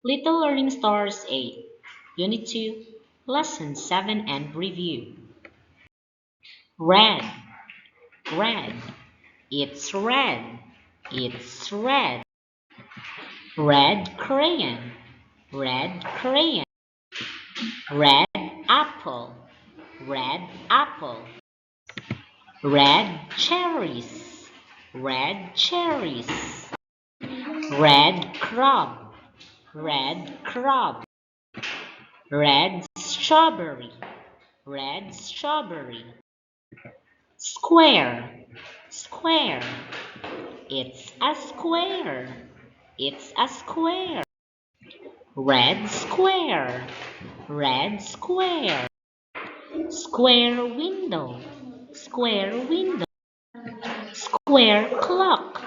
Little Learning Stars 8, Unit 2, Lesson 7 and Review. Red, red, it's red, it's red. Red crayon, red crayon. Red apple, red apple. Red cherries, red cherries. Red crab, red crab. Red strawberry, red strawberry. Square, square, it's a square, it's a square. Red square, red square. Square window, square window. Square clock,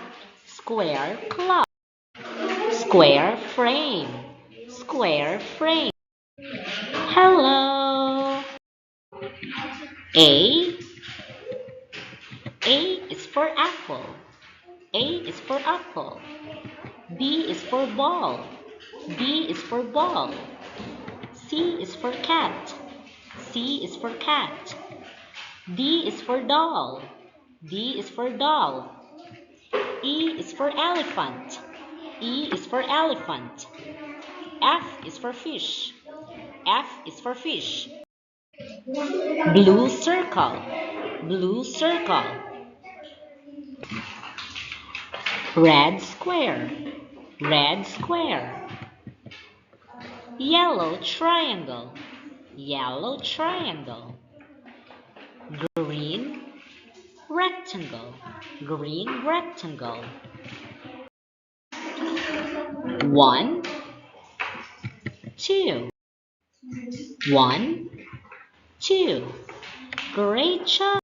square clock. Square frame, square frame. Hello. A A is for apple. A is for apple. B is for ball. B is for ball. C is for cat. C is for cat. D is for doll. D is for doll. E is for elephant. E is for elephant. F is for fish. F is for fish. Blue circle. Blue circle. Red square. Red square. Yellow triangle. Yellow triangle. Green rectangle. Green rectangle. 1, 2. 1, 2. Great job!